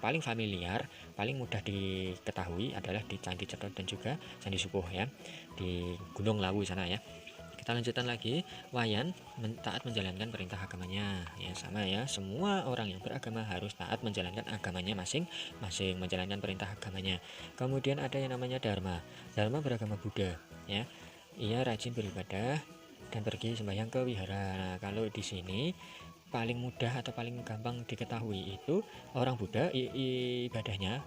paling familiar, paling mudah diketahui adalah di Candi Cetro dan juga Candi Sukuh ya, di Gunung Lawu sana ya. Kita lanjutkan lagi, wayan taat menjalankan perintah agamanya ya, sama ya, semua orang yang beragama harus taat menjalankan agamanya masing-masing, menjalankan perintah agamanya. Kemudian ada yang namanya dharma. Dharma beragama Buddha ya, ia rajin beribadah dan pergi sembahyang ke wihara. Nah, kalau di sini paling mudah atau paling gampang diketahui itu orang Buddha ibadahnya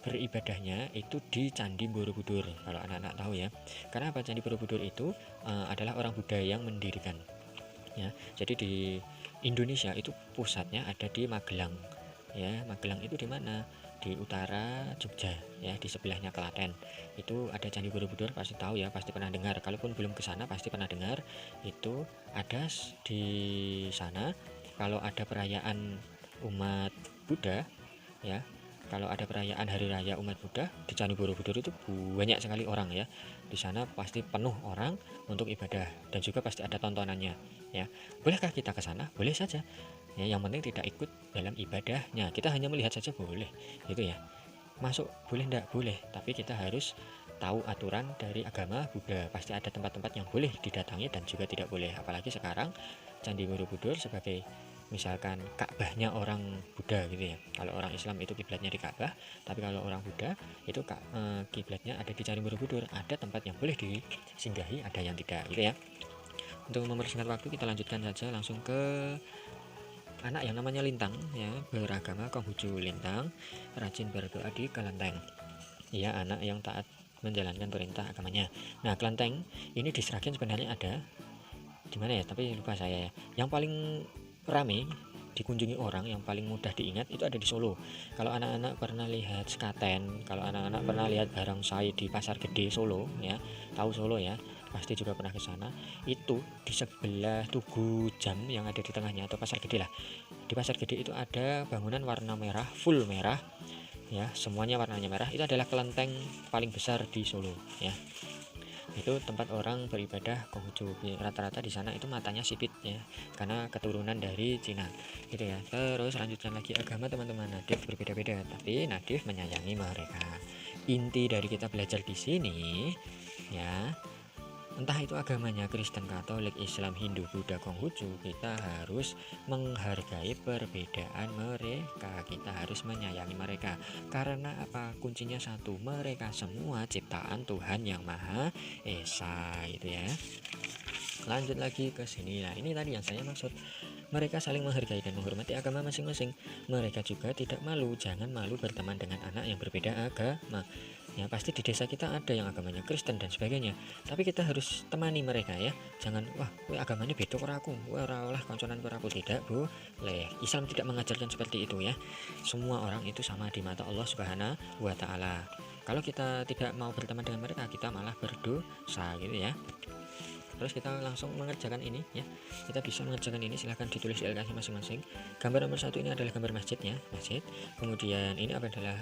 beribadahnya itu di Candi Borobudur, kalau anak-anak tahu ya. Karena apa? Candi Borobudur itu adalah orang Buddha yang mendirikan ya. Jadi di Indonesia itu pusatnya ada di Magelang ya. Magelang itu di mana? Di utara Jogja ya, di sebelahnya Klaten. Itu ada Candi Borobudur, pasti tahu ya, pasti pernah dengar. Kalaupun belum ke sana pasti pernah dengar. Itu ada di sana kalau ada perayaan umat Buddha ya. Kalau ada perayaan hari raya umat Buddha di Candi Borobudur itu banyak sekali orang ya. Di sana pasti penuh orang untuk ibadah dan juga pasti ada tontonannya ya. Bolehkah kita ke sana? Boleh saja. Ya, yang penting tidak ikut dalam ibadahnya. Kita hanya melihat saja boleh. Gitu ya. Masuk boleh enggak? Boleh, tapi kita harus tahu aturan dari agama Buddha. Pasti ada tempat-tempat yang boleh didatangi dan juga tidak boleh. Apalagi sekarang Candi Borobudur sebagai misalkan Ka'bahnya orang Buddha gitu ya. Kalau orang Islam itu kiblatnya di Ka'bah, tapi kalau orang Buddha itu kiblatnya ada di Candi Borobudur. Ada tempat yang boleh disinggahi, ada yang tidak gitu ya. Untuk mempersingkat waktu kita lanjutkan saja langsung ke anak yang namanya Lintang ya, beragama Konghucu. Lintang rajin berdoa di kelenteng. Ia anak yang taat menjalankan perintah agamanya. Nah, kelenteng ini di Sragen sebenarnya ada di mana ya, tapi lupa saya ya. Yang paling rame dikunjungi orang, yang paling mudah diingat itu ada di Solo. Kalau anak-anak pernah lihat Sekaten, kalau anak-anak pernah lihat barongsai di Pasar Gede Solo ya, tahu Solo ya, pasti juga pernah ke sana. Itu di sebelah Tugu Jam yang ada di tengahnya, atau Pasar Gede lah. Di Pasar Gede itu ada bangunan warna merah, full merah ya, semuanya warnanya merah. Itu adalah kelenteng paling besar di Solo ya. Itu tempat orang beribadah Konghucu. Rata-rata di sana itu matanya sipit ya, karena keturunan dari Cina gitu ya. Terus lanjutkan lagi, agama teman-teman Nadif berbeda-beda, tapi Nadif menyayangi mereka. Inti dari kita belajar di sini ya, entah itu agamanya Kristen, Katolik, Islam, Hindu, Buddha, Konghucu, kita harus menghargai perbedaan mereka. Kita harus menyayangi mereka. Karena apa? Kuncinya satu, mereka semua ciptaan Tuhan Yang Maha Esa itu ya. Lanjut lagi ke sini. Nah, ini tadi yang saya maksud. Mereka saling menghargai dan menghormati agama masing-masing. Mereka juga tidak malu. Jangan malu berteman dengan anak yang berbeda agama. Ya, pasti di desa kita ada yang agamanya Kristen dan sebagainya. Tapi kita harus temani mereka ya. Jangan, wah, agamanya beda karo aku. Wah, ora olah kancanan karo aku. Tidak, boleh. Islam tidak mengajarkan seperti itu ya. Semua orang itu sama di mata Allah Subhanahu wa taala. Kalau kita tidak mau berteman dengan mereka, kita malah berdosa gitu ya. Terus kita langsung mengerjakan ini ya. Kita bisa mengerjakan ini, silahkan ditulis di LKS masing-masing. Gambar nomor 1 ini adalah gambar masjidnya, masjid. Kemudian ini adalah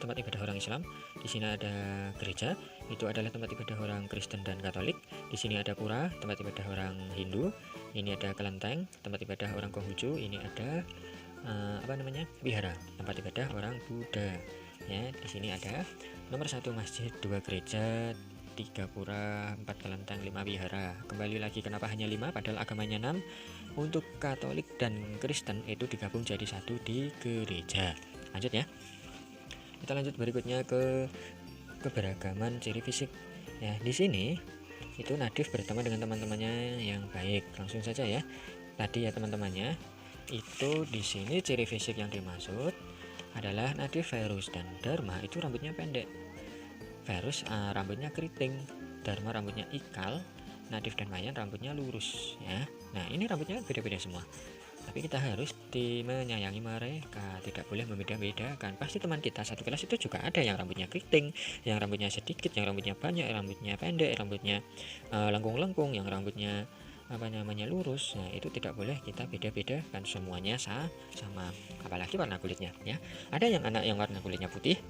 tempat ibadah orang Islam. Di sini ada gereja, itu adalah tempat ibadah orang Kristen dan Katolik. Di sini ada pura, tempat ibadah orang Hindu. Ini ada kelenteng, tempat ibadah orang Konghucu. Ini ada wihara, tempat ibadah orang Buddha. Ya, di sini ada nomor 1 masjid, 2 gereja, 3 pura, 4 kelenteng, 5 wihara. Kembali lagi, kenapa hanya 5 padahal agamanya 6? Untuk Katolik dan Kristen itu digabung jadi 1 di gereja. Lanjut ya. Kita lanjut berikutnya ke keberagaman ciri fisik. Ya, di sini itu Nadif berteman dengan teman-temannya yang baik. Langsung saja ya. Tadi ya teman-temannya, itu di sini ciri fisik yang dimaksud adalah Nadif, Verus, dan Dharma itu rambutnya pendek. Verus rambutnya keriting, Dharma rambutnya ikal, Nadif dan Mayan rambutnya lurus ya. Nah, ini rambutnya beda-beda semua. Tapi kita harus menyayangi mereka, tidak boleh membeda-bedakan. Pasti teman kita satu kelas itu juga ada yang rambutnya keriting, yang rambutnya sedikit, yang rambutnya banyak, yang rambutnya pendek, yang rambutnya lengkung-lengkung, yang rambutnya lurus. Nah, itu tidak boleh kita beda-bedakan, semuanya sama. Apalagi warna kulitnya ya. Ada yang anak yang warna kulitnya putih,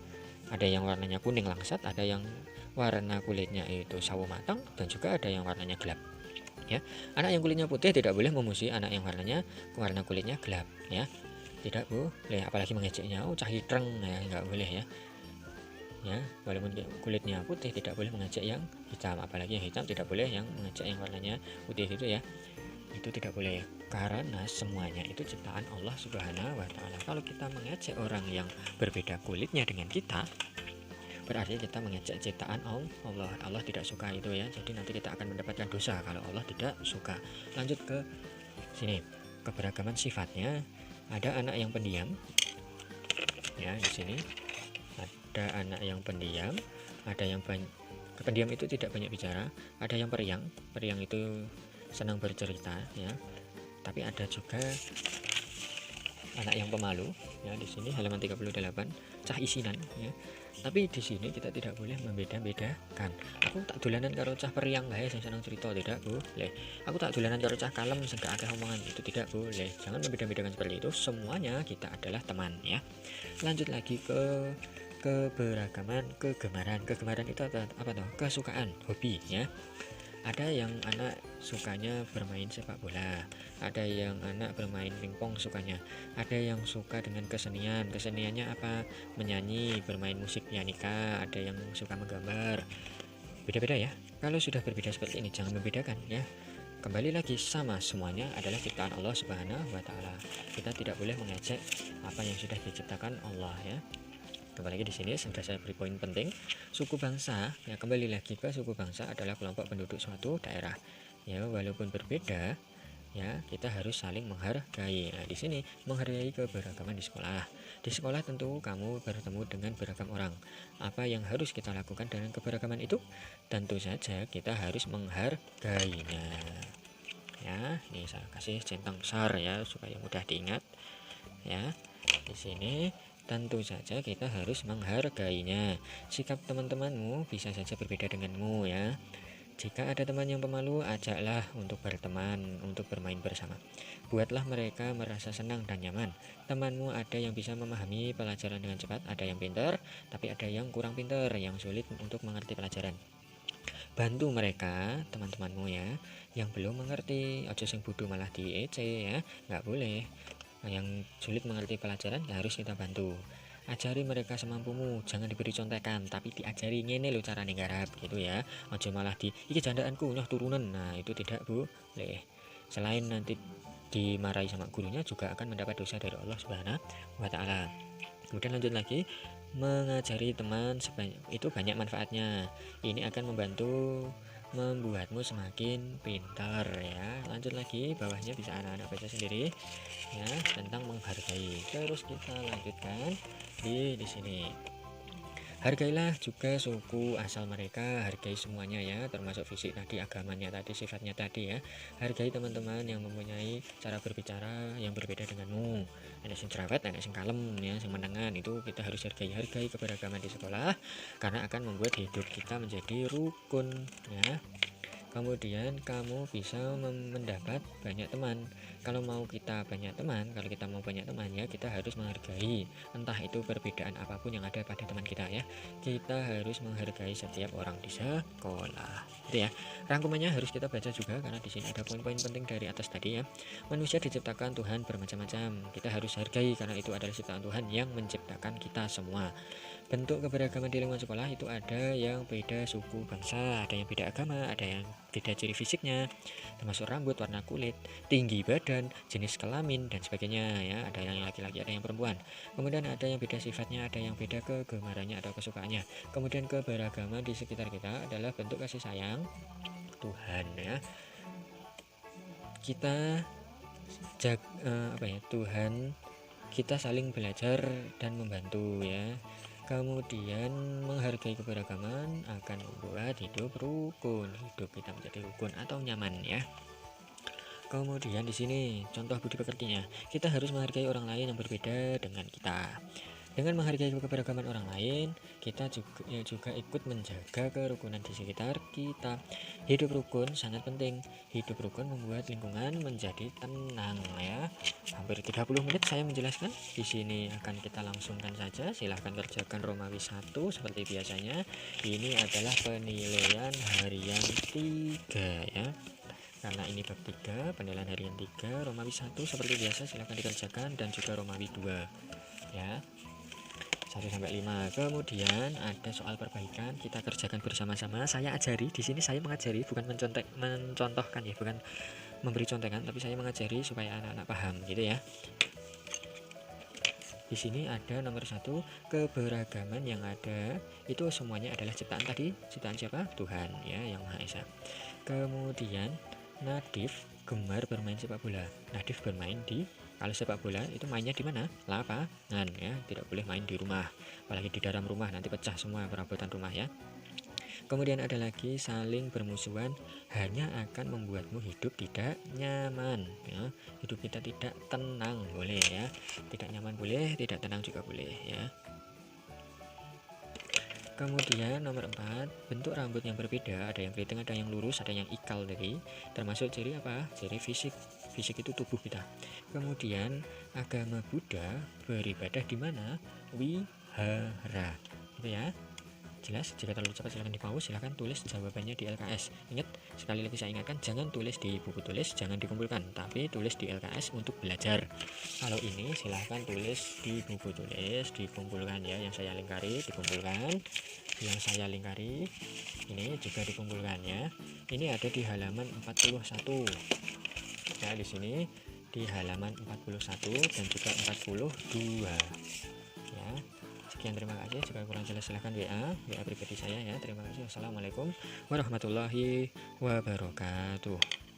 ada yang warnanya kuning langsat, ada yang warna kulitnya itu sawo matang, dan juga ada yang warnanya gelap ya. Anak yang kulitnya putih tidak boleh memusuhi anak yang warna kulitnya gelap ya. tidak boleh, apalagi mengejeknya, oh cah hitreng, ya nggak boleh ya. Ya, walaupun kulitnya putih tidak boleh mengejek yang hitam, apalagi yang hitam tidak boleh yang mengejek yang warnanya putih itu ya. Itu tidak boleh karena semuanya itu ciptaan Allah Subhanahu wa taala. Kalau kita mengejek orang yang berbeda kulitnya dengan kita, berarti kita mengejek ciptaan Allah. Allah tidak suka itu ya. Jadi nanti kita akan mendapatkan dosa kalau Allah tidak suka. Lanjut ke sini. Keberagaman sifatnya, ada anak yang pendiam. Ya, di sini ada anak yang pendiam, ada yang pendiam itu tidak banyak bicara, ada yang periang. Periang itu senang bercerita ya. Tapi ada juga anak yang pemalu ya, di sini halaman 38, cah isinan ya. Tapi di sini kita tidak boleh membeda-bedakan. Aku tak dolanan karo cah periang bae sing seneng cerita, tidak boleh. Aku tak dolanan karo cah kalem sing gak akeh omongan, itu tidak boleh. Jangan membeda-bedakan seperti itu. Semuanya kita adalah teman ya. Lanjut lagi ke keberagaman kegemaran. Kegemaran itu apa toh? Kesukaan, hobi ya. Ada yang anak sukanya bermain sepak bola, ada yang anak bermain pingpong sukanya, ada yang suka dengan kesenian. Keseniannya apa? Menyanyi, bermain musik pianika, ada yang suka menggambar. Beda-beda ya. Kalau sudah berbeda seperti ini jangan membedakan ya. Kembali lagi sama, semuanya adalah ciptaan Allah Subhanahu wa taala. Kita tidak boleh mengejek apa yang sudah diciptakan Allah ya. Kembali lagi di sini sudah saya beri poin penting. Suku bangsa ya, kembali lagi ke suku bangsa adalah kelompok penduduk suatu daerah ya, walaupun berbeda ya, kita harus saling menghargai. Nah, di sini menghargai keberagaman di sekolah. Di sekolah tentu kamu bertemu dengan beragam orang. Apa yang harus kita lakukan dengan keberagaman itu? Tentu saja kita harus menghargainya. Ya, ini saya kasih centang besar ya supaya mudah diingat. Ya, di sini tentu saja kita harus menghargainya. Sikap teman-temanmu bisa saja berbeda denganmu ya. Jika ada teman yang pemalu, ajaklah untuk berteman, untuk bermain bersama. Buatlah mereka merasa senang dan nyaman. Temanmu ada yang bisa memahami pelajaran dengan cepat, ada yang pintar, tapi ada yang kurang pintar, yang sulit untuk mengerti pelajaran. Bantu mereka, teman-temanmu ya, yang belum mengerti. Ojo sing bodoh malah diece ya, nggak boleh. Yang sulit mengerti pelajaran ya harus kita bantu. Ajari mereka semampumu, jangan diberi contekan, tapi diajari ngene lho carane garap gitu ya. Ojo malah iki jandaanku nyoh turunan. Nah, itu tidak boleh. Selain nanti dimarahi sama gurunya, juga akan mendapat dosa dari Allah Subhanahu wa taala. Kemudian lanjut lagi, mengajari teman itu banyak manfaatnya. Ini akan membuatmu semakin pintar ya. Lanjut lagi, bawahnya bisa anak-anak baca sendiri ya tentang menghargai. Terus kita lanjutkan di sini. Hargailah juga suku asal mereka, hargai semuanya ya, termasuk fisik tadi, agamanya tadi, sifatnya tadi ya. Hargai teman-teman yang mempunyai cara berbicara yang berbeda denganmu. Ada sing cerewet, ada sing kalem ya, sing menengan, itu kita harus hargai. Hargai keberagaman di sekolah karena akan membuat hidup kita menjadi rukun ya. Kemudian kamu bisa mendapat banyak teman. Kalau mau kita banyak teman, kalau kita mau banyak teman ya, kita harus menghargai entah itu perbedaan apapun yang ada pada teman kita ya. Kita harus menghargai setiap orang di sekolah. Itu ya. Rangkumannya harus kita baca juga karena di sini ada poin-poin penting dari atas tadi ya. Manusia diciptakan Tuhan bermacam-macam. Kita harus hargai karena itu adalah ciptaan Tuhan yang menciptakan kita semua. Bentuk keberagaman di lingkungan sekolah itu ada yang beda suku bangsa, ada yang beda agama, ada yang beda ciri fisiknya, termasuk rambut, warna kulit, tinggi badan, jenis kelamin dan sebagainya ya. Ada yang laki-laki, ada yang perempuan. Kemudian ada yang beda sifatnya, ada yang beda kegemarannya atau kesukaannya. Kemudian keberagaman di sekitar kita adalah bentuk kasih sayang Tuhan ya. Kita Tuhan, kita saling belajar dan membantu ya. Kemudian menghargai keberagaman akan membuat hidup rukun, hidup kita menjadi rukun atau nyaman ya. Kemudian di sini contoh budi pekertinya, kita harus menghargai orang lain yang berbeda dengan kita. Dengan menghargai keberagaman orang lain, kita juga ikut menjaga kerukunan di sekitar kita. Hidup rukun sangat penting. Hidup rukun membuat lingkungan menjadi tenang ya. Hampir 30 menit saya menjelaskan. Di sini akan kita langsungkan saja. Silahkan kerjakan Romawi 1 seperti biasanya. Ini adalah penilaian harian 3 ya. karena ini bab 3 penilaian harian 3 Romawi 1 seperti biasa silahkan dikerjakan, dan juga Romawi 2 ya, 1-5. Kemudian ada soal perbaikan, kita kerjakan bersama-sama. Saya ajari di sini, saya mengajari, bukan mencontohkan ya, bukan memberi contekan, tapi saya mengajari supaya anak-anak paham gitu ya. Di sini ada nomor 1, keberagaman yang ada itu semuanya adalah ciptaan tadi. Ciptaan siapa? Tuhan ya, yang Maha Esa. Kemudian Nadif gemar bermain sepak bola. Nadif bermain di, kalau sepak bola itu mainnya di mana? Lapangan ya, tidak boleh main di rumah, apalagi di dalam rumah, nanti pecah semua perabotan rumah ya. Kemudian ada lagi saling bermusuhan hanya akan membuatmu hidup tidak nyaman ya. Hidup kita tidak tenang boleh ya, tidak nyaman boleh, tidak tenang juga boleh ya. Kemudian nomor 4, bentuk rambut yang berbeda, ada yang keriting, ada yang lurus, ada yang ikal tadi, termasuk ciri apa? Ciri fisik. Fisik itu tubuh kita. Kemudian agama Buddha beribadah di mana? Wihara. Gitu ya. Jelas? Jika terlalu cepat silahkan di pause, silahkan tulis jawabannya di LKS. Ingat, sekali lagi saya ingatkan, jangan tulis di buku tulis, jangan dikumpulkan, tapi tulis di LKS untuk belajar. Kalau ini silahkan tulis di buku tulis, dikumpulkan ya, yang saya lingkari dikumpulkan, yang saya lingkari ini juga dikumpulkan ya. Ini ada di halaman 41 ya, di sini di halaman 41 dan juga 42 ya. Sekian, terima kasih. Jika kurang jelas silahkan WA pribadi saya ya. Terima kasih. Wassalamualaikum warahmatullahi wabarakatuh.